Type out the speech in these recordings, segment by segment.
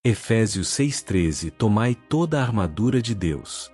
Efésios 6,13. Tomai toda a armadura de Deus.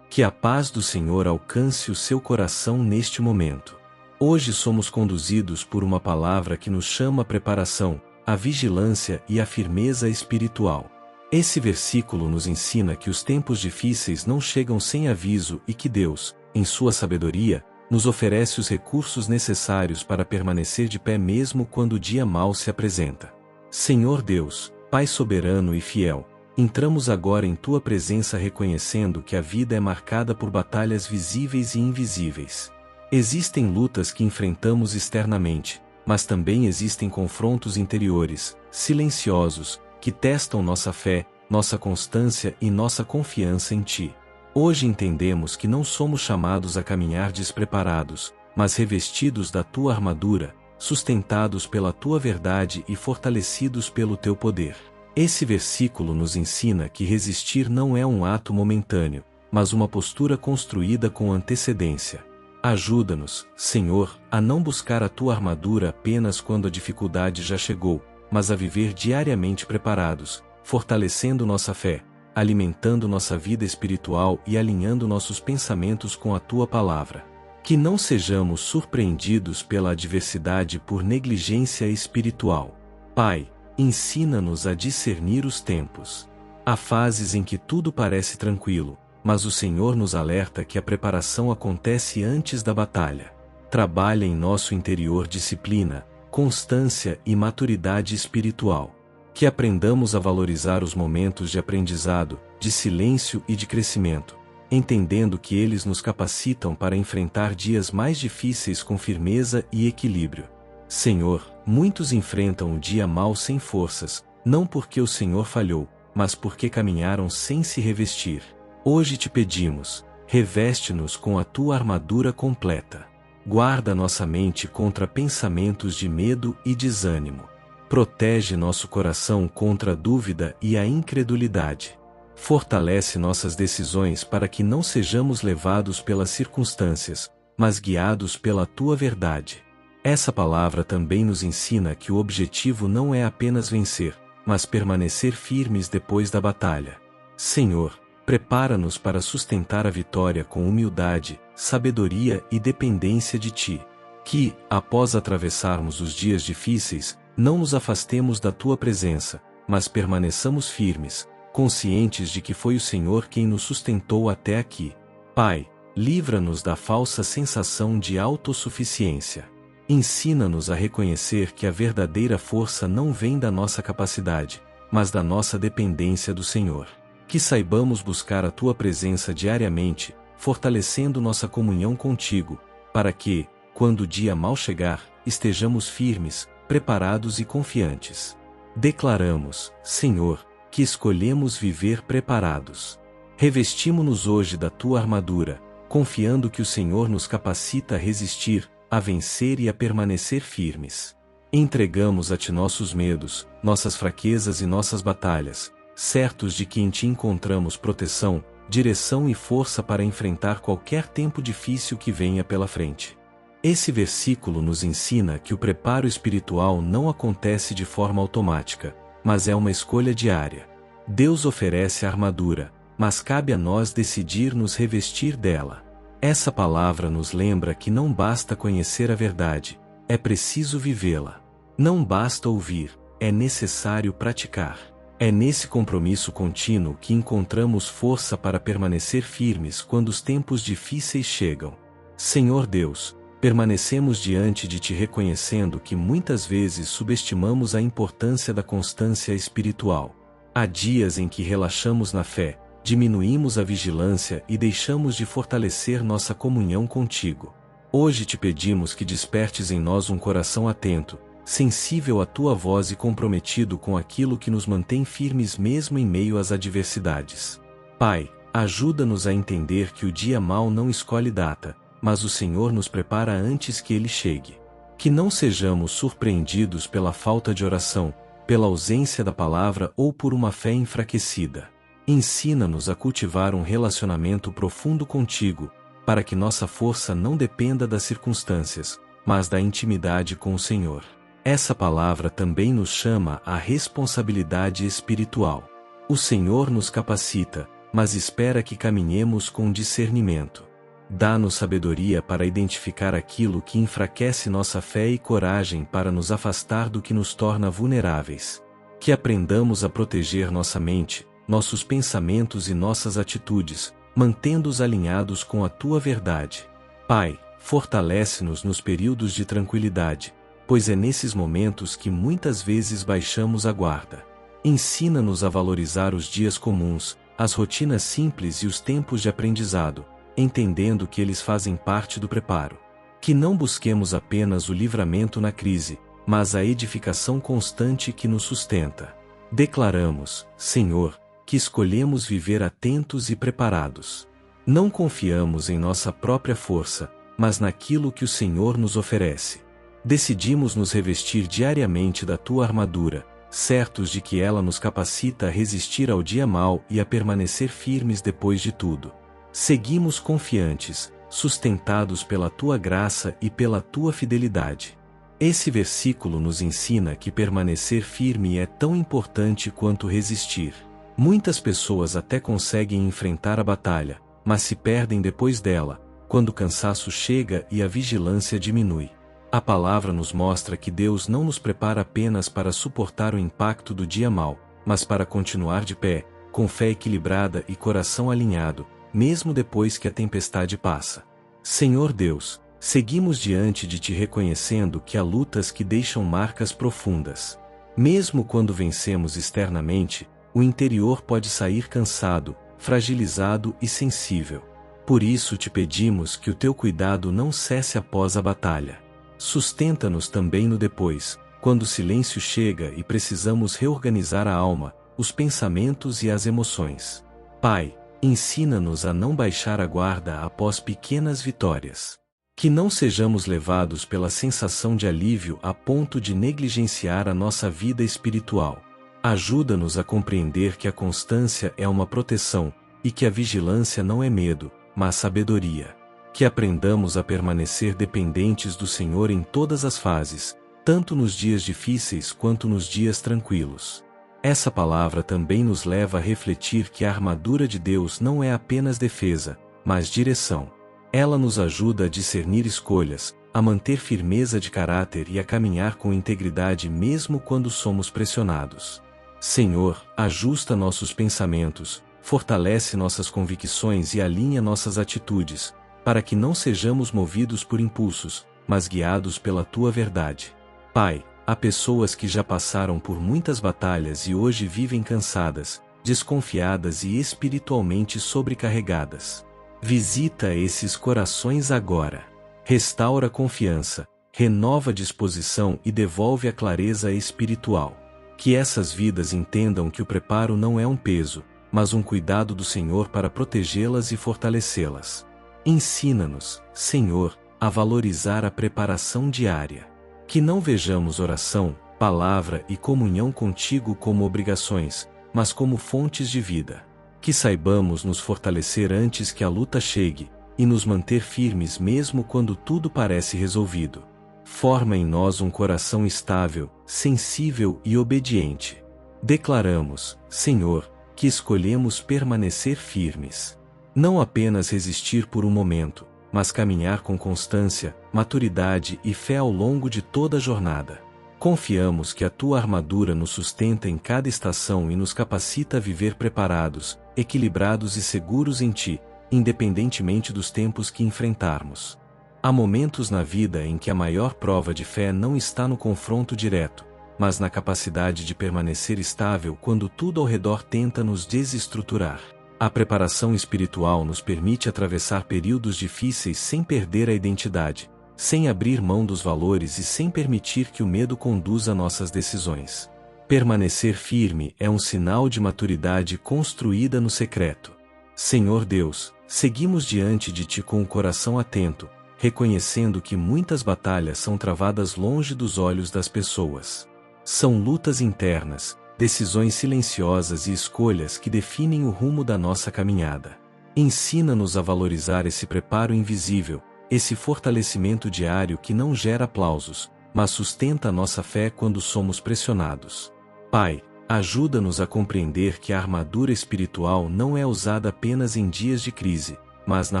Que a paz do Senhor alcance o seu coração neste momento. Hoje somos conduzidos por uma palavra que nos chama a preparação, a vigilância e a firmeza espiritual. Esse versículo nos ensina que os tempos difíceis não chegam sem aviso e que Deus, em sua sabedoria, nos oferece os recursos necessários para permanecer de pé mesmo quando o dia mau se apresenta. Senhor Deus, Pai soberano e fiel, entramos agora em Tua presença reconhecendo que a vida é marcada por batalhas visíveis e invisíveis. Existem lutas que enfrentamos externamente, mas também existem confrontos interiores, silenciosos, que testam nossa fé, nossa constância e nossa confiança em Ti. Hoje entendemos que não somos chamados a caminhar despreparados, mas revestidos da Tua armadura, sustentados pela Tua verdade e fortalecidos pelo Teu poder. Esse versículo nos ensina que resistir não é um ato momentâneo, mas uma postura construída com antecedência. Ajuda-nos, Senhor, a não buscar a Tua armadura apenas quando a dificuldade já chegou, mas a viver diariamente preparados, fortalecendo nossa fé, alimentando nossa vida espiritual e alinhando nossos pensamentos com a Tua palavra. Que não sejamos surpreendidos pela adversidade por negligência espiritual. Pai, ensina-nos a discernir os tempos. Há fases em que tudo parece tranquilo, mas o Senhor nos alerta que a preparação acontece antes da batalha. Trabalha em nosso interior disciplina, constância e maturidade espiritual. Que aprendamos a valorizar os momentos de aprendizado, de silêncio e de crescimento, entendendo que eles nos capacitam para enfrentar dias mais difíceis com firmeza e equilíbrio. Senhor, muitos enfrentam o dia mau sem forças, não porque o Senhor falhou, mas porque caminharam sem se revestir. Hoje te pedimos, reveste-nos com a Tua armadura completa. Guarda nossa mente contra pensamentos de medo e desânimo. Protege nosso coração contra a dúvida e a incredulidade. Fortalece nossas decisões para que não sejamos levados pelas circunstâncias, mas guiados pela Tua verdade. Essa palavra também nos ensina que o objetivo não é apenas vencer, mas permanecer firmes depois da batalha. Senhor, prepara-nos para sustentar a vitória com humildade, sabedoria e dependência de Ti. Que, após atravessarmos os dias difíceis, não nos afastemos da Tua presença, mas permaneçamos firmes, conscientes de que foi o Senhor quem nos sustentou até aqui. Pai, livra-nos da falsa sensação de autossuficiência. Ensina-nos a reconhecer que a verdadeira força não vem da nossa capacidade, mas da nossa dependência do Senhor. Que saibamos buscar a Tua presença diariamente, fortalecendo nossa comunhão contigo, para que, quando o dia mau chegar, estejamos firmes, preparados e confiantes. Declaramos, Senhor, que escolhemos viver preparados. Revestimo-nos hoje da Tua armadura, confiando que o Senhor nos capacita a resistir, a vencer e a permanecer firmes. Entregamos a Ti nossos medos, nossas fraquezas e nossas batalhas, certos de que em Ti encontramos proteção, direção e força para enfrentar qualquer tempo difícil que venha pela frente. Esse versículo nos ensina que o preparo espiritual não acontece de forma automática, mas é uma escolha diária. Deus oferece a armadura, mas cabe a nós decidir nos revestir dela. Essa palavra nos lembra que não basta conhecer a verdade, é preciso vivê-la. Não basta ouvir, é necessário praticar. É nesse compromisso contínuo que encontramos força para permanecer firmes quando os tempos difíceis chegam. Senhor Deus, permanecemos diante de Ti reconhecendo que muitas vezes subestimamos a importância da constância espiritual. Há dias em que relaxamos na fé, diminuímos a vigilância e deixamos de fortalecer nossa comunhão contigo. Hoje te pedimos que despertes em nós um coração atento, sensível à Tua voz e comprometido com aquilo que nos mantém firmes mesmo em meio às adversidades. Pai, ajuda-nos a entender que o dia mau não escolhe data, mas o Senhor nos prepara antes que ele chegue. Que não sejamos surpreendidos pela falta de oração, pela ausência da palavra ou por uma fé enfraquecida. Ensina-nos a cultivar um relacionamento profundo contigo, para que nossa força não dependa das circunstâncias, mas da intimidade com o Senhor. Essa palavra também nos chama à responsabilidade espiritual. O Senhor nos capacita, mas espera que caminhemos com discernimento. Dá-nos sabedoria para identificar aquilo que enfraquece nossa fé e coragem para nos afastar do que nos torna vulneráveis. Que aprendamos a proteger nossa mente, nossos pensamentos e nossas atitudes, mantendo-os alinhados com a Tua verdade. Pai, fortalece-nos nos períodos de tranquilidade, pois é nesses momentos que muitas vezes baixamos a guarda. Ensina-nos a valorizar os dias comuns, as rotinas simples e os tempos de aprendizado, entendendo que eles fazem parte do preparo. Que não busquemos apenas o livramento na crise, mas a edificação constante que nos sustenta. Declaramos, Senhor, que escolhemos viver atentos e preparados. Não confiamos em nossa própria força, mas naquilo que o Senhor nos oferece. Decidimos nos revestir diariamente da Tua armadura, certos de que ela nos capacita a resistir ao dia mau e a permanecer firmes depois de tudo. Seguimos confiantes, sustentados pela Tua graça e pela Tua fidelidade. Esse versículo nos ensina que permanecer firme é tão importante quanto resistir. Muitas pessoas até conseguem enfrentar a batalha, mas se perdem depois dela, quando o cansaço chega e a vigilância diminui. A palavra nos mostra que Deus não nos prepara apenas para suportar o impacto do dia mau, mas para continuar de pé, com fé equilibrada e coração alinhado, mesmo depois que a tempestade passa. Senhor Deus, seguimos diante de Ti reconhecendo que há lutas que deixam marcas profundas. Mesmo quando vencemos externamente, o interior pode sair cansado, fragilizado e sensível. Por isso te pedimos que o Teu cuidado não cesse após a batalha. Sustenta-nos também no depois, quando o silêncio chega e precisamos reorganizar a alma, os pensamentos e as emoções. Pai, ensina-nos a não baixar a guarda após pequenas vitórias. Que não sejamos levados pela sensação de alívio a ponto de negligenciar a nossa vida espiritual. Ajuda-nos a compreender que a constância é uma proteção, e que a vigilância não é medo, mas sabedoria. Que aprendamos a permanecer dependentes do Senhor em todas as fases, tanto nos dias difíceis quanto nos dias tranquilos. Essa palavra também nos leva a refletir que a armadura de Deus não é apenas defesa, mas direção. Ela nos ajuda a discernir escolhas, a manter firmeza de caráter e a caminhar com integridade mesmo quando somos pressionados. Senhor, ajusta nossos pensamentos, fortalece nossas convicções e alinha nossas atitudes, para que não sejamos movidos por impulsos, mas guiados pela Tua verdade. Pai, há pessoas que já passaram por muitas batalhas e hoje vivem cansadas, desconfiadas e espiritualmente sobrecarregadas. Visita esses corações agora. Restaura a confiança, renova a disposição e devolve a clareza espiritual. Que essas vidas entendam que o preparo não é um peso, mas um cuidado do Senhor para protegê-las e fortalecê-las. Ensina-nos, Senhor, a valorizar a preparação diária. Que não vejamos oração, palavra e comunhão contigo como obrigações, mas como fontes de vida. Que saibamos nos fortalecer antes que a luta chegue, e nos manter firmes mesmo quando tudo parece resolvido. Forma em nós um coração estável, sensível e obediente. Declaramos, Senhor, que escolhemos permanecer firmes. Não apenas resistir por um momento, mas caminhar com constância, maturidade e fé ao longo de toda a jornada. Confiamos que a Tua armadura nos sustenta em cada estação e nos capacita a viver preparados, equilibrados e seguros em Ti, independentemente dos tempos que enfrentarmos. Há momentos na vida em que a maior prova de fé não está no confronto direto, mas na capacidade de permanecer estável quando tudo ao redor tenta nos desestruturar. A preparação espiritual nos permite atravessar períodos difíceis sem perder a identidade, sem abrir mão dos valores e sem permitir que o medo conduza nossas decisões. Permanecer firme é um sinal de maturidade construída no secreto. Senhor Deus, seguimos diante de Ti com o coração atento, reconhecendo que muitas batalhas são travadas longe dos olhos das pessoas. São lutas internas, decisões silenciosas e escolhas que definem o rumo da nossa caminhada. Ensina-nos a valorizar esse preparo invisível, esse fortalecimento diário que não gera aplausos, mas sustenta a nossa fé quando somos pressionados. Pai, ajuda-nos a compreender que a armadura espiritual não é usada apenas em dias de crise, mas na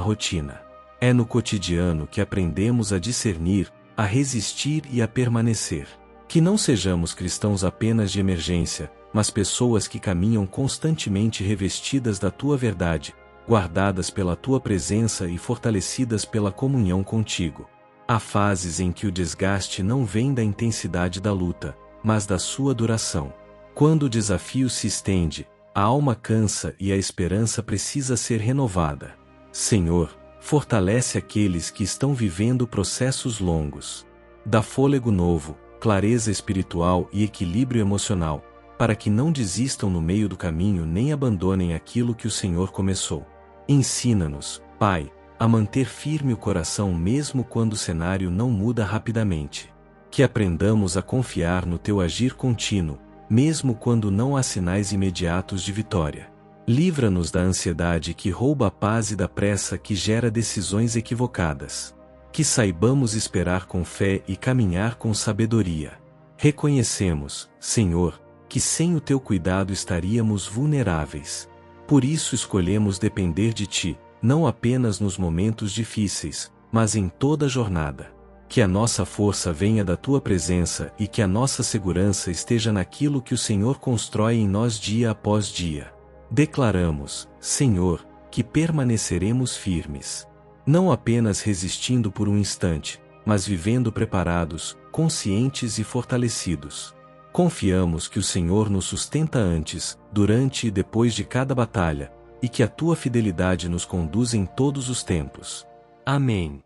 rotina. É no cotidiano que aprendemos a discernir, a resistir e a permanecer. Que não sejamos cristãos apenas de emergência, mas pessoas que caminham constantemente revestidas da Tua verdade, guardadas pela Tua presença e fortalecidas pela comunhão contigo. Há fases em que o desgaste não vem da intensidade da luta, mas da sua duração. Quando o desafio se estende, a alma cansa e a esperança precisa ser renovada. Senhor, fortalece aqueles que estão vivendo processos longos. Dá fôlego novo, clareza espiritual e equilíbrio emocional, para que não desistam no meio do caminho nem abandonem aquilo que o Senhor começou. Ensina-nos, Pai, a manter firme o coração mesmo quando o cenário não muda rapidamente. Que aprendamos a confiar no Teu agir contínuo, mesmo quando não há sinais imediatos de vitória. Livra-nos da ansiedade que rouba a paz e da pressa que gera decisões equivocadas. Que saibamos esperar com fé e caminhar com sabedoria. Reconhecemos, Senhor, que sem o Teu cuidado estaríamos vulneráveis. Por isso escolhemos depender de Ti, não apenas nos momentos difíceis, mas em toda a jornada. Que a nossa força venha da Tua presença e que a nossa segurança esteja naquilo que o Senhor constrói em nós dia após dia. Declaramos, Senhor, que permaneceremos firmes. Não apenas resistindo por um instante, mas vivendo preparados, conscientes e fortalecidos. Confiamos que o Senhor nos sustenta antes, durante e depois de cada batalha, e que a Tua fidelidade nos conduz em todos os tempos. Amém.